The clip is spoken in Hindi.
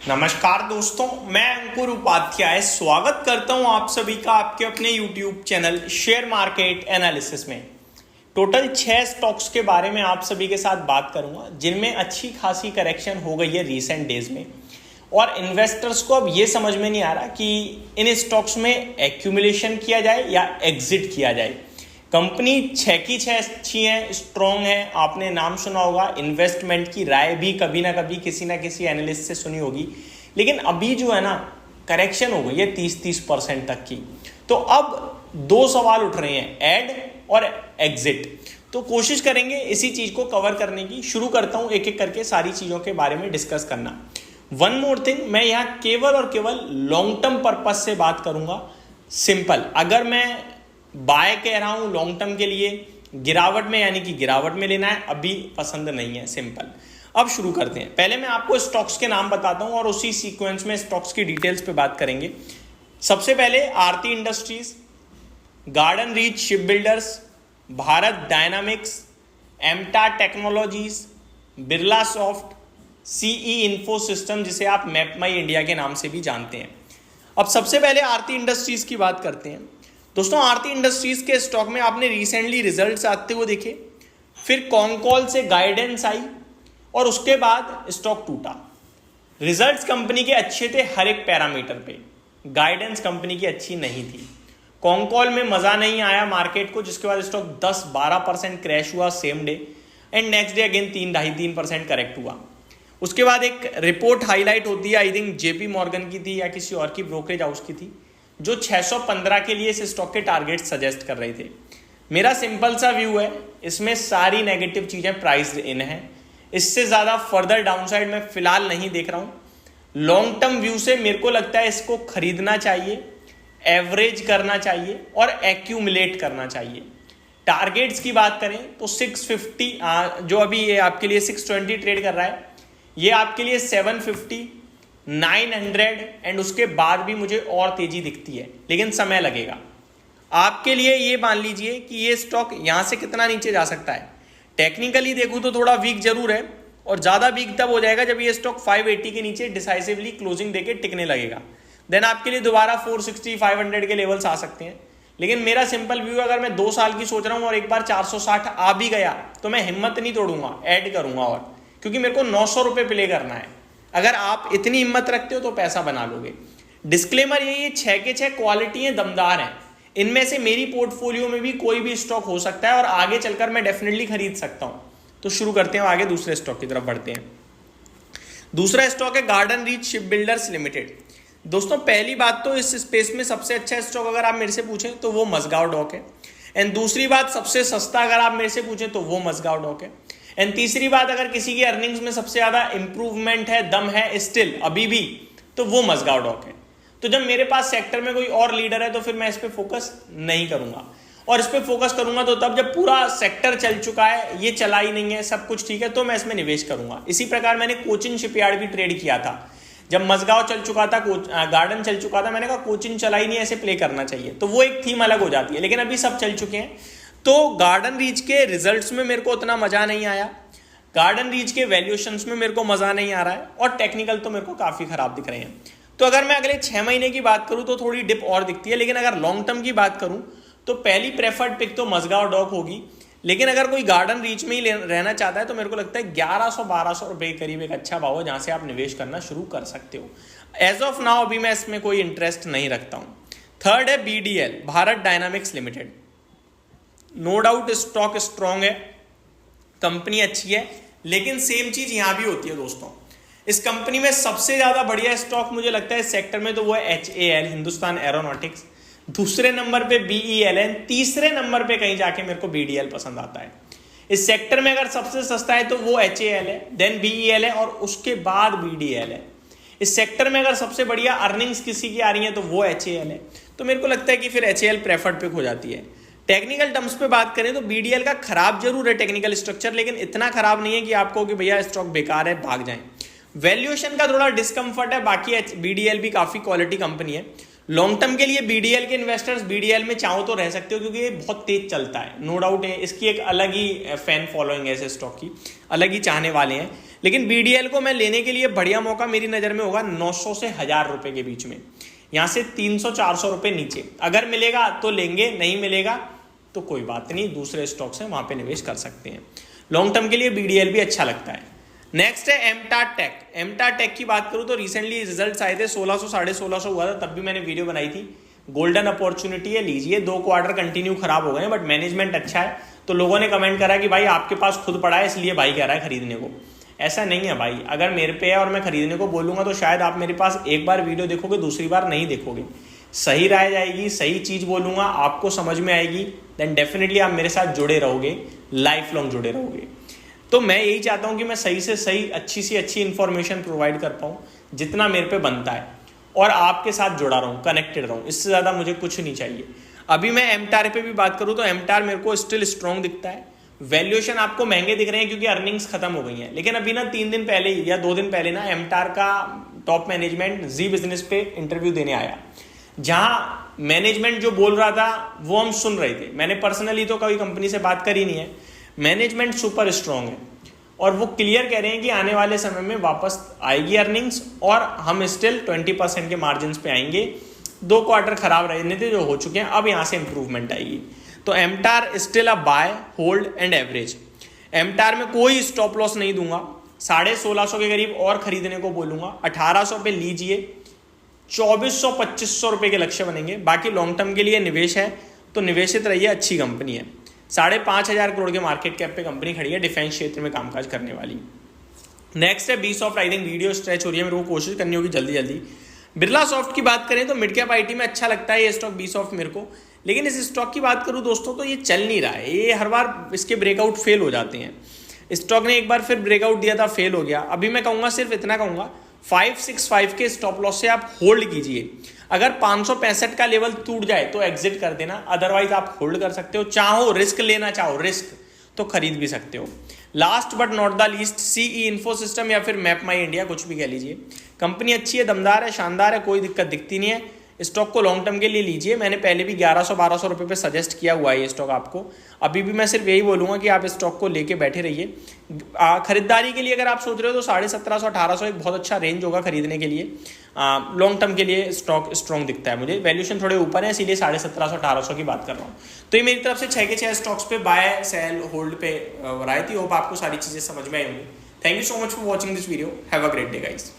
नमस्कार दोस्तों, मैं अंकुर उपाध्याय स्वागत करता हूं आप सभी का आपके अपने YouTube channel share market analysis में। टोटल 6 स्टॉक्स के बारे में आप सभी के साथ बात करूंगा जिनमें अच्छी खासी करेक्शन हो गई है रीसेंट डेज में, और इन्वेस्टर्स को अब ये समझ में नहीं आ रहा कि इन स्टॉक्स में एक्यूमुलेशन किया जाए या एग्जिट किया जाए। कंपनी 6 की 6 अच्छी है, स्ट्रॉन्ग है, आपने नाम सुना होगा, इन्वेस्टमेंट की राय भी कभी ना कभी किसी ना किसी एनालिस्ट से सुनी होगी। लेकिन अभी जो है ना, करेक्शन हो गई है 30% तक की। तो अब 2 सवाल उठ रहे हैं, ऐड और एग्जिट। तो कोशिश करेंगे इसी चीज को कवर करने की। शुरू करता हूं एक एक करके सारी चीजों के बारे में डिस्कस करना। वन मोर थिंग, मैं यहां केवल और केवल लॉन्ग टर्म पर्पज से बात करूंगा। सिंपल, अगर मैं बाय कह रहा हूं लॉन्ग टर्म के लिए गिरावट में, यानी कि गिरावट में लेना है, अभी पसंद नहीं है। सिंपल। अब शुरू करते हैं। पहले मैं आपको स्टॉक्स के नाम बताता हूं और उसी सीक्वेंस में स्टॉक्स की डिटेल्स पे बात करेंगे। सबसे पहले Aarti industries, garden reach ship builders, Bharat dynamics, एमटा technologies, Birla soft, CE info system जिसे आप मैप माई इंडिया के नाम से भी जानते हैं। अब सबसे पहले आरती इंडस्ट्रीज की बात करते हैं। दोस्तों, आरती इंडस्ट्रीज के स्टॉक में आपने रिसेंटली रिजल्ट्स आते हुए देखे, फिर कॉन्कॉल से गाइडेंस आई और उसके बाद स्टॉक टूटा। रिजल्ट्स कंपनी के अच्छे थे हर एक पैरामीटर पे, गाइडेंस कंपनी की अच्छी नहीं थी। कॉन्कॉल में मजा नहीं आया मार्केट को, जिसके बाद स्टॉक 10-12% क्रैश हुआ same day, and next day again 3-2.5-3% correct हुआ। उसके बाद एक रिपोर्ट हाईलाइट होती है, आई थिंक जेपी मॉर्गन की थी या किसी और की ब्रोकरेज हाउस की थी, जो 615 के लिए इस स्टॉक के टारगेट सजेस्ट कर रहे थे। मेरा सिंपल सा व्यू है, इसमें सारी नेगेटिव चीजें प्राइस्ड इन है। इससे ज्यादा फर्दर डाउनसाइड मैं फिलहाल नहीं देख रहा हूं। लॉन्ग टर्म व्यू से मेरे को लगता है इसको खरीदना चाहिए, एवरेज करना चाहिए और एक्यूमुलेट करना चाहिए। टारगेट्स की बात करें तो 650, जो अभी ये आपके लिए 620 ट्रेड कर रहा है, ये आपके लिए 750, 900 एंड उसके बाद भी मुझे और तेजी दिखती है, लेकिन समय लगेगा। आपके लिए ये मान लीजिए कि ये स्टॉक यहां से कितना नीचे जा सकता है। टेक्निकली देखूं तो थोड़ा वीक जरूर है, और ज्यादा वीक तब हो जाएगा जब ये स्टॉक 580 के नीचे डिसाइसिवली क्लोजिंग देके टिकने लगेगा। देन आपके लिए दोबारा 460, 500 के लेवल्स आ सकते हैं। लेकिन मेरा सिंपल व्यू, अगर मैं 2 साल की सोच रहा हूं और एक बार 460 आ भी गया तो मैं हिम्मत नहीं तोड़ूंगा, ऐड करूंगा, और क्योंकि मेरे को 900 रुपए प्ले करना है। अगर आप इतनी हिम्मत रखते हो तो पैसा बना लोगे। डिस्क्लेमर ये 6 के 6 क्वालिटी हैं, दमदार हैं। इनमें से मेरी पोर्टफोलियो में भी कोई भी स्टॉक हो सकता है और आगे चलकर मैं डेफिनेटली खरीद सकता हूं। तो शुरू करते हैं, आगे दूसरे स्टॉक की तरफ बढ़ते हैं। दूसरा स्टॉक है garden reach ship builders limited. दोस्तों, पहली बात तो इस स्पेस में सबसे अच्छा स्टॉक अगर आप मेरे से पूछें तो वो मजगांव डॉक है। एंड दूसरी बात, सबसे सस्ता अगर आप मेरे से पूछें तो वो मजगांव डॉक है। एंड तीसरी बात, अगर किसी की अर्निंग्स में सबसे ज्यादा इंप्रूवमेंट है, दम है स्टिल अभी भी, तो वो मजगांव डॉक है। तो जब मेरे पास सेक्टर में कोई और लीडर है तो फिर मैं इस पे फोकस नहीं करूंगा, और इस पे फोकस करूंगा तो तब जब पूरा सेक्टर चल चुका है, ये चला ही नहीं है, सब कुछ ठीक है, तो मैं इसमें निवेश करूंगा। इसी प्रकार मैंने कोचिन शिपयार्ड भी ट्रेड किया था। जब मजगांव चल चुका था, गार्डन चल चुका था, मैंने कहा कोचिन चला ही नहीं, ऐसे प्ले करना चाहिए, तो वो एक थीम अलग हो जाती है। लेकिन अभी सब चल चुके हैं। तो गार्डन रीच के रिजल्ट्स में मेरे को उतना मजा नहीं आया, गार्डन रीच के वैल्यूएशंस में मेरे को मजा नहीं आ रहा है, और टेक्निकल तो मेरे को काफी खराब दिख रहे हैं। तो अगर मैं अगले 6 महीने की बात करूं तो थोड़ी डिप और दिखती है, लेकिन अगर लॉन्ग टर्म की बात करूं तो पहली प्रेफर्ड पिक तो मजगांव डॉक होगी। लेकिन अगर कोई गार्डन रीच में ही रहना चाहता है तो मेरे को लगता है 1100-1200 रुपए के करीब एक अच्छा भाव है जहां से आप निवेश करना शुरू कर सकते हो। एज ऑफ नाउ अभी मैं इसमें कोई इंटरेस्ट नहीं रखता हूं। थर्ड है BDL, Bharat dynamics limited. No doubt stock strong है, कंपनी अच्छी है, लेकिन सेम चीज यहां भी होती है दोस्तों। इस कंपनी में सबसे ज्यादा बढ़िया स्टॉक मुझे लगता है इस सेक्टर में तो वो है HAL, हिंदुस्तान एरोनॉटिक्स। दूसरे नंबर पे BEL है, तीसरे नंबर पे कहीं जाके मेरे को BDL पसंद आता है। इस सेक्टर में अगर सबसे सस्ता है तो वो HAL है, देन BEL है, और उसके बाद BDL है। इस सेक्टर में अगर सबसे बढ़िया अर्निंग्स किसी की आ रही है तो वो HAL है। तो मेरे को लगता है कि फिर HAL प्रेफर्ड पिक हो जाती है। टेक्निकल टर्म्स पे बात करें तो BDL का खराब जरूर है टेक्निकल स्ट्रक्चर, लेकिन इतना खराब नहीं है कि आपको कि भैया स्टॉक बेकार है, भाग जाएं। वैल्यूएशन का थोड़ा डिस्कंफर्ट है, बाकी BDL भी काफी क्वालिटी कंपनी है। लॉन्ग टर्म के लिए BDL के इन्वेस्टर्स BDL में चाहो तो रह सकते हो, क्योंकि ये बहुत तेज चलता है, नो डाउट है। इसकी एक अलग ही फैन फॉलोइंग है, इस स्टॉक की अलग ही चाहने वाले हैं। लेकिन BDL को मैं लेने के लिए बढ़िया मौका मेरी नज़र में होगा 900 से 1000 रुपये के बीच में, यहाँ से 300-400 रुपये नीचे। अगर मिलेगा तो लेंगे, नहीं मिलेगा तो कोई बात नहीं, दूसरे स्टॉक्स हैं वहाँ पे निवेश कर सकते हैं। लॉन्ग टर्म के लिए BDL भी अच्छा लगता है। नेक्स्ट है एमटार टेक। एमटार टेक की बात करूँ तो रिसेंटली रिजल्ट्स आए थे, 1600 1650 हुआ था, तब भी मैंने वीडियो बनाई थी। गोल्डन अपॉर्चुनिटी है, लीजिए। 2 क्वार्टर कंटिन्यू खराब हो गए हैं बट मैनेजमेंट अच्छा है, तो लोगों ने कमेंट करा कि भाई आपके पास खुद पड़ा है इसलिए भाई कह रहा है खरीदने को। ऐसा नहीं है भाई, अगर मेरे पे है और मैं खरीदने को बोलूँगा तो शायद आप मेरे पास एक बार वीडियो देखोगे, दूसरी बार नहीं देखोगे। सही राय जाएगी, सही चीज़ बोलूँगा, आपको समझ में आएगी, देन डेफिनेटली आप मेरे साथ जुड़े रहोगे, लाइफ लॉन्ग जुड़े रहोगे। तो मैं यही चाहता हूँ कि मैं सही से सही, अच्छी से अच्छी इन्फॉर्मेशन प्रोवाइड कर पाऊँ जितना मेरे पे बनता है, और आपके साथ जुड़ा रहूँ, कनेक्टेड रहूँ। इससे ज़्यादा मुझे कुछ नहीं चाहिए। अभी मैं एमटार पे भी बात करूँ तो एमटार मेरे को स्टिल स्ट्रॉन्ग दिखता है। वैल्यूएशन आपको महंगे दिख रहे हैं क्योंकि अर्निंग्स खत्म हो गई हैं, लेकिन अभी ना 3 दिन पहले या 2 दिन पहले ना एमटार का टॉप मैनेजमेंट जी बिजनेस पे इंटरव्यू देने आया, जहाँ मैनेजमेंट जो बोल रहा था वो हम सुन रहे थे। मैंने पर्सनली तो कोई कंपनी से बात करी नहीं है, मैनेजमेंट सुपर स्ट्रॉन्ग है और वो क्लियर कह रहे हैं कि आने वाले समय में वापस आएगी अर्निंग्स और हम स्टिल 20% के मार्जिन पे आएंगे। 2 क्वार्टर खराब रहने थे जो हो चुके हैं, अब यहाँ से इंप्रूवमेंट आएगी। तो एमटार still a buy, hold and average. एमटार में कोई स्टॉप लॉस नहीं दूंगा, 1650 के करीब और खरीदने को बोलूंगा। 1800 पे लीजिए, 2400-2500 रुपये के लक्ष्य बनेंगे। बाकी लॉन्ग टर्म के लिए निवेश है तो निवेशित रहिए, अच्छी कंपनी है। 5,500 करोड़ के मार्केट कैप पे कंपनी खड़ी है, डिफेंस क्षेत्र में कामकाज करने वाली। नेक्स्ट है B soft. I think video stretch हो रही है, मेरे को कोशिश करनी होगी जल्दी जल्दी। बिरला सॉफ्ट की बात करें तो मिड कैप आईटी में अच्छा लगता है ये स्टॉक बी सॉफ्ट मेरे को, लेकिन इस स्टॉक की बात करूं दोस्तों तो ये चल नहीं रहा है। ये हर बार इसके ब्रेकआउट फेल हो जाते हैं। स्टॉक ने एक बार फिर ब्रेकआउट दिया था, फेल हो गया। अभी मैं कहूँगा, सिर्फ इतना कहूँगा, 565 के स्टॉप लॉस से आप होल्ड कीजिए। अगर 565 का लेवल टूट जाए तो एग्जिट कर देना, अदरवाइज आप होल्ड कर सकते हो। चाहो रिस्क लेना, चाहो रिस्क तो खरीद भी सकते हो। Last but not the least, CE info system या फिर मैप माई इंडिया, कुछ भी कह लीजिए। कंपनी अच्छी है, दमदार है, शानदार है, कोई दिक्कत दिखती नहीं है। स्टॉक को लॉन्ग टर्म के लिए लीजिए। मैंने पहले भी 1100-1200 रुपये पे सजेस्ट किया हुआ है ये स्टॉक आपको। अभी भी मैं सिर्फ यही बोलूँगा कि आप स्टॉक को लेके बैठे रहिए। खरीदारी के लिए अगर आप सोच रहे हो तो 1750-1800 एक बहुत अच्छा रेंज होगा खरीदने के लिए। लॉन्ग टर्म के लिए स्टॉक स्ट्रॉन्ग दिखता है मुझे। वैल्यूएशन थोड़े ऊपर है, इसीलिए 1750-1800 की बात कर रहा हूँ। तो ये मेरी तरफ से 6 के 6 स्टॉक्स पे बाय, सेल, होल्ड पे वैरायटी। होप आपको सारी चीज़ें समझ में आई होंगी। Thank you so much for watching this video. Have a great day guys.